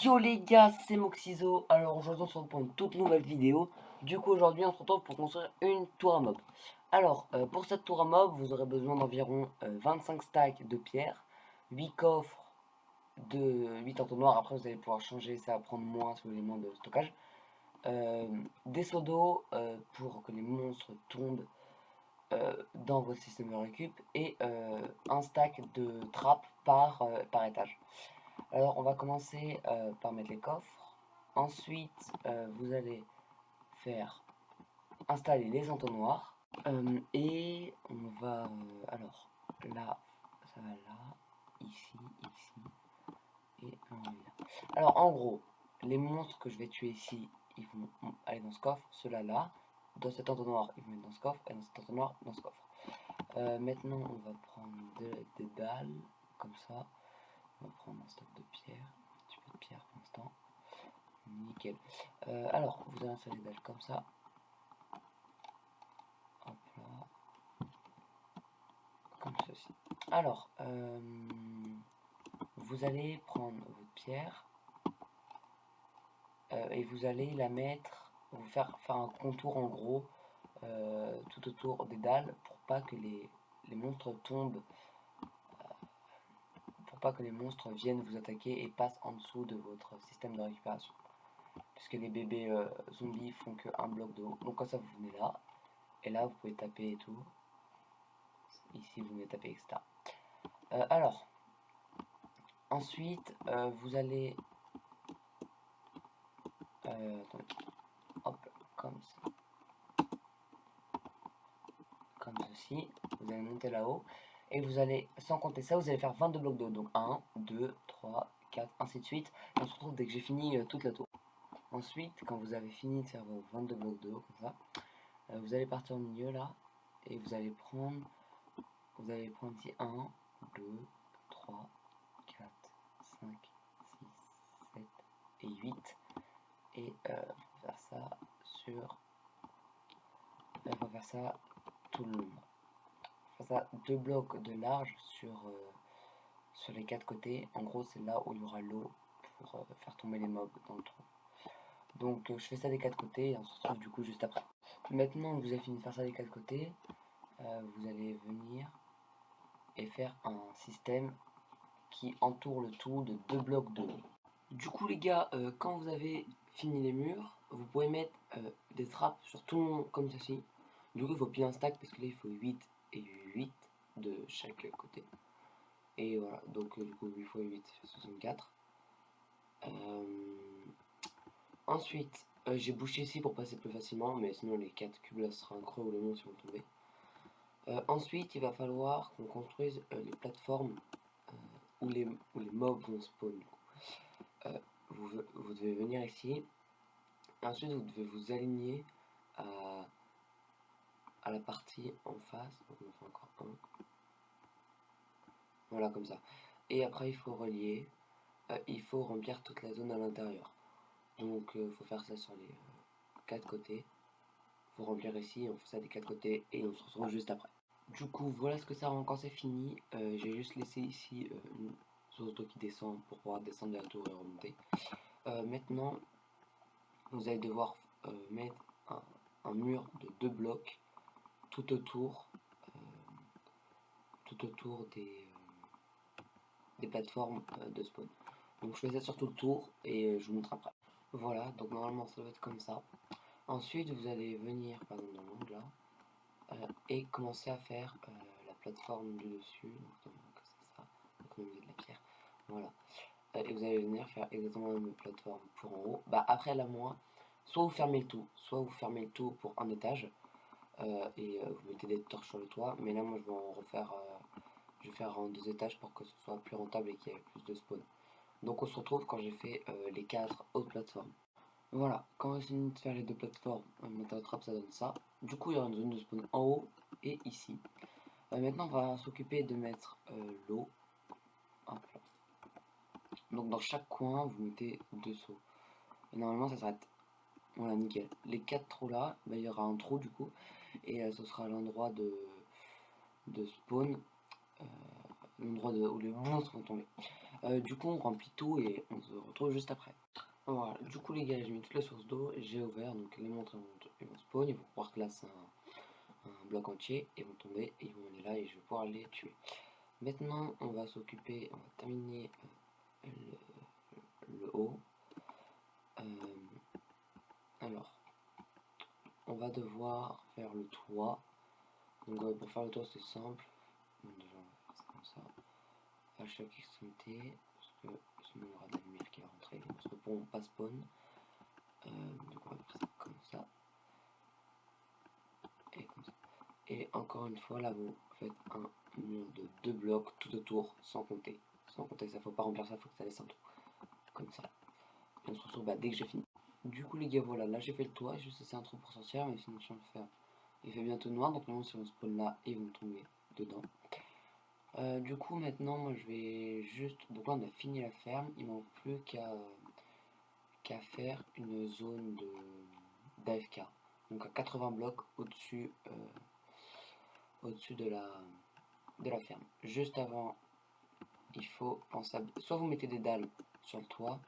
Yo les gars, c'est Moxizo. Alors aujourd'hui on se retrouve pour une toute nouvelle vidéo. Du coup aujourd'hui on se retrouve pour construire une tour à mob. Alors pour cette tour à mob vous aurez besoin d'environ 25 stacks de pierre, 8 coffres de 8 entonnoirs. Après vous allez pouvoir changer, ça va prendre moins si vous voulez moins de stockage. Des seaux d'eau pour que les monstres tombent dans votre système de récup. Et un stack de trappes par étage. Alors, on va commencer par mettre les coffres. Ensuite, vous allez faire installer les entonnoirs. Et on va... alors, là, ça va là, ici, et un là. Alors, en gros, les monstres que je vais tuer ici, ils vont aller dans ce coffre. Ceux-là, là. Dans cet entonnoir, ils vont mettre dans ce coffre. Et dans cet entonnoir, dans ce coffre. Maintenant, on va prendre des dalles, comme ça. On va prendre un stock de pierre. Un petit peu de pierre pour l'instant. Nickel. Alors, vous allez installer des dalles comme ça. Hop là. Comme ceci. Alors, vous allez prendre votre pierre. Et vous allez la mettre. Vous faire un contour en gros. Tout autour des dalles. Pour pas que les monstres tombent. Pour pas que les monstres viennent vous attaquer et passent en dessous de votre système de récupération. Parce que les bébés zombies font que un bloc de haut. Donc comme ça vous venez là. Et là vous pouvez taper et tout. Ici vous venez taper, etc. Alors. Ensuite vous allez. Attendez. Hop. Comme ça. Comme ceci. Vous allez monter là-haut. Et vous allez, sans compter ça, vous allez faire 22 blocs de haut. Donc 1, 2, 3, 4, ainsi de suite. Et on se retrouve dès que j'ai fini toute la tour. Ensuite, quand vous avez fini de faire vos 22 blocs de haut, comme ça, vous allez partir au milieu là, et vous allez prendre ici 1, 2, 3, 4, 5, 6, 7 et 8. Et faire ça sur... Il faut faire ça tout le long. Faire ça 2 blocs de large sur les 4 côtés. En gros, c'est là où il y aura l'eau pour faire tomber les mobs dans le trou. Donc je fais ça des 4 côtés et on se retrouve du coup juste après. Maintenant que vous avez fini de faire ça des 4 côtés, vous allez venir et faire un système qui entoure le tout de 2 blocs de haut. Du coup les gars, quand vous avez fini les murs, vous pouvez mettre des trappes sur tout le long comme ceci. Du coup il faut pile un stack parce que là il faut 8 et 8 de chaque côté. Et voilà, donc du coup 8 x 8 ça fait 64. Ensuite, j'ai bouché ici pour passer plus facilement, mais sinon les 4 cubes là ce sera un creux où les monstres vont tomber. Ensuite, il va falloir qu'on construise les plateformes où les mobs vont spawn. Vous devez venir ici. Et ensuite, vous devez vous aligner à la partie en face. Donc, on en fait encore un. Voilà, comme ça. Et après, il faut relier. Il faut remplir toute la zone à l'intérieur. Donc, il faut faire ça sur les 4 côtés. Il faut remplir ici, on fait ça des 4 côtés et on se retrouve juste après. Du coup, voilà ce que ça rend quand c'est fini. J'ai juste laissé ici une source d'eau qui descend pour pouvoir descendre de la tour et remonter. Maintenant, vous allez devoir mettre un mur de 2 blocs tout autour des plateformes de spawn. Donc je fais ça sur tout le tour et je vous montre après. Voilà, donc normalement ça doit être comme ça. Ensuite, vous allez venir par exemple dans l'angle là. Et commencer à faire la plateforme du dessus. Donc c'est ça. Donc on va mettre de la pierre. Voilà. Et vous allez venir faire exactement la même plateforme pour en haut. Bah après la moins, soit vous fermez le tout, soit vous fermez le tout pour un étage. Et vous mettez des torches sur le toit. Mais là moi je vais en refaire. Je vais faire en 2 étages pour que ce soit plus rentable et qu'il y ait plus de spawn. Donc on se retrouve quand j'ai fait les 4 autres plateformes. Voilà, quand on a fini de faire les 2 plateformes, on met la trappe, ça donne ça. Du coup, il y aura une zone de spawn en haut et ici. Maintenant, on va s'occuper de mettre l'eau. Donc, dans chaque coin, vous mettez 2 seaux. Et normalement, ça s'arrête. Voilà, nickel. Les 4 trous là, bah, il y aura un trou du coup. Et ce sera l'endroit de spawn. L'endroit où les monstres vont tomber. Du coup, on remplit tout et on se retrouve juste après. Voilà, du coup les gars, j'ai mis toutes les sources d'eau, j'ai ouvert, donc les montres ils vont spawn, ils vont croire que là c'est un bloc entier, ils vont tomber, et ils vont aller là et je vais pouvoir les tuer. Maintenant, on va s'occuper, on va terminer le haut. Alors, on va devoir faire le toit. Donc pour faire le toit c'est simple. Donc, déjà on va faire ça comme ça. À chaque extrémité. Parce que sinon il y aura de la lumière qui va rentrer. Donc ce pont pas spawn. Donc on va faire ça comme ça. Et comme ça. Et encore une fois là vous faites un mur de 2 blocs tout autour sans compter. Sans compter ça, faut pas remplir ça, faut que ça laisse un trou. Comme ça. Et on se retrouve dès que j'ai fini. Du coup les gars voilà, là j'ai fait le toit, juste c'est un trou pour sortir, mais sinon je viens de le faire. Il fait bientôt noir, donc normalement si on spawn là, ils vont tomber dedans. Du coup maintenant moi je vais juste... Donc là on a fini la ferme, il manque plus qu'à faire une zone d'AFK. Donc à 80 blocs au-dessus de la ferme. Juste avant, il faut penser à... Soit vous mettez des dalles sur le toit,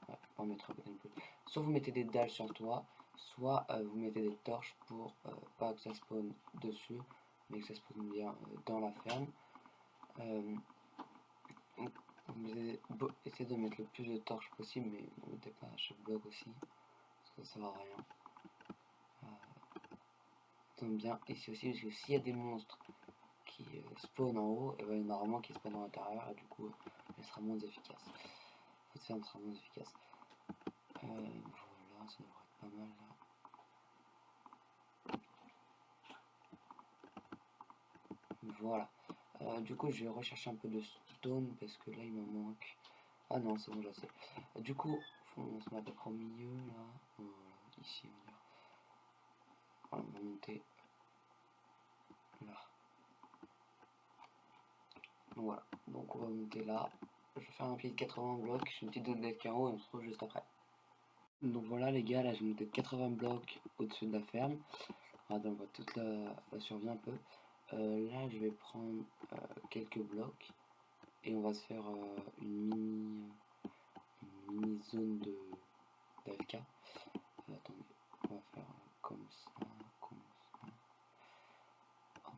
ouais, faut pas en mettre à côté non plus. Soit vous mettez des dalles sur le toit, soit vous mettez des torches pour pas que ça spawn dessus, mais que ça spawn bien dans la ferme. Essayez de mettre le plus de torches possible, mais ne mettez pas à chaque bloc aussi, parce que ça sert à rien. Donc bien ici aussi, parce que s'il y a des monstres qui spawnent en haut, et ben il y en a normalement qui spawnent à l'intérieur, et du coup, elle sera moins efficace. Votre ferme sera moins efficace. Voilà, ça devrait être pas mal là. Voilà. Du coup, je vais rechercher un peu de stone parce que là il me manque. Ah non, c'est bon, je sais. Du coup, on se met à peu près au milieu là. Voilà, ici, on va dire. Voilà, on va monter là. Donc voilà, donc on va monter là. Je vais faire un pied de 80 blocs, j'ai une petite zone d'être carreau et on se retrouve juste après. Donc voilà les gars, là j'ai monté de 80 blocs au-dessus de la ferme. Regardez, on voit toute la survie un peu. Là je vais prendre quelques blocs et on va se faire une mini zone d'AFK. Attendez, on va faire comme ça, comme ça. Hop.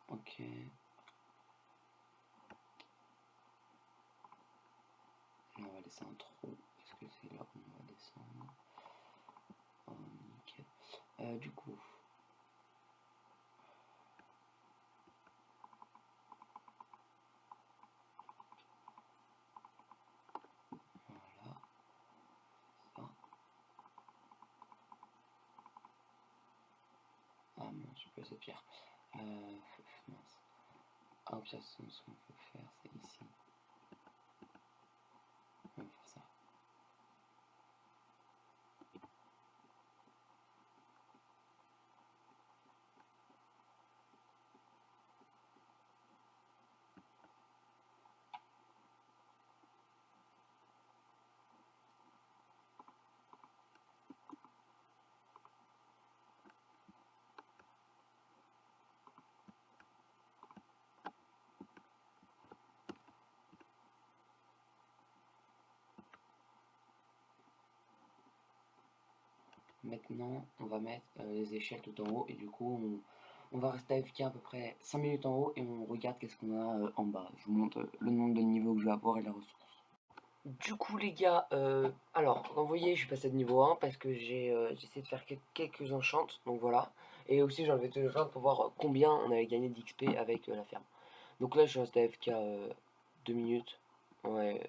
Ok. Là on va laisser un trou, parce que c'est là où on va descendre. Oh, nickel. Du coup, voilà, ça. Ah mince, je peux cette pierre. Mince. Ah, de toute façon, ce qu'on peut faire, c'est ici. On va faire ça. Maintenant, on va mettre les échelles tout en haut et du coup, on va rester AFK à peu près 5 minutes en haut et on regarde qu'est-ce qu'on a en bas. Je vous montre le nombre de niveaux que je vais avoir et les ressources. Du coup les gars, alors comme vous voyez je suis passé de niveau 1 parce que j'ai essayé de faire quelques enchantes, donc voilà. Et aussi j'ai enlevé tous les enchantes pour voir combien on avait gagné d'XP avec la ferme. Donc là je suis resté AFK 2 minutes, ouais,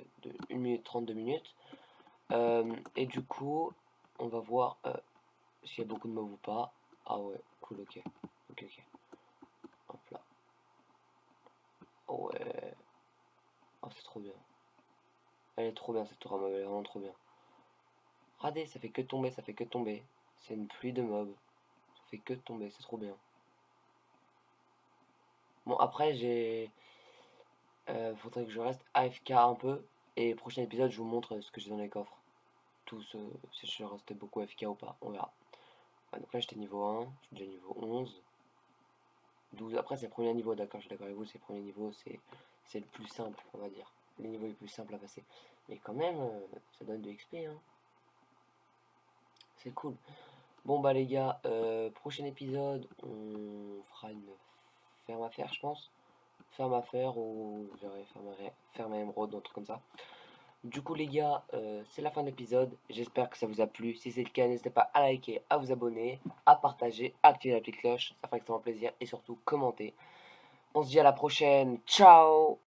1 minute 32 minutes. Et du coup on va voir s'il y a beaucoup de mobs ou pas. Ah ouais, cool, ok. Ok, ok. Hop là. Oh ouais. Oh c'est trop bien. Elle est trop bien cette tour à mobs, elle est vraiment trop bien. Regardez, ça fait que tomber, ça fait que tomber. C'est une pluie de mobs. Ça fait que tomber, c'est trop bien. Bon, après, faudrait que je reste AFK un peu. Et prochain épisode, je vous montre ce que j'ai dans les coffres. Tout ce... Si je restais beaucoup AFK ou pas, on verra. Ouais, donc là, j'étais niveau 1, je suis déjà niveau 11. 12. Après, c'est le premier niveau, d'accord, je suis d'accord avec vous, c'est le premier niveau, c'est le plus simple, on va dire. Les niveaux les plus simples à passer. Mais quand même, ça donne de XP, hein. C'est cool. Bon, bah, les gars, prochain épisode, on fera une ferme à faire, je pense. Ferme à faire ou je verrai ferme à émeraude, un truc comme ça. Du coup les gars, c'est la fin de l'épisode. J'espère que ça vous a plu. Si c'est le cas, n'hésitez pas à liker, à vous abonner, à partager, à activer la petite cloche. Ça fera extrêmement plaisir et surtout commenter. On se dit à la prochaine. Ciao!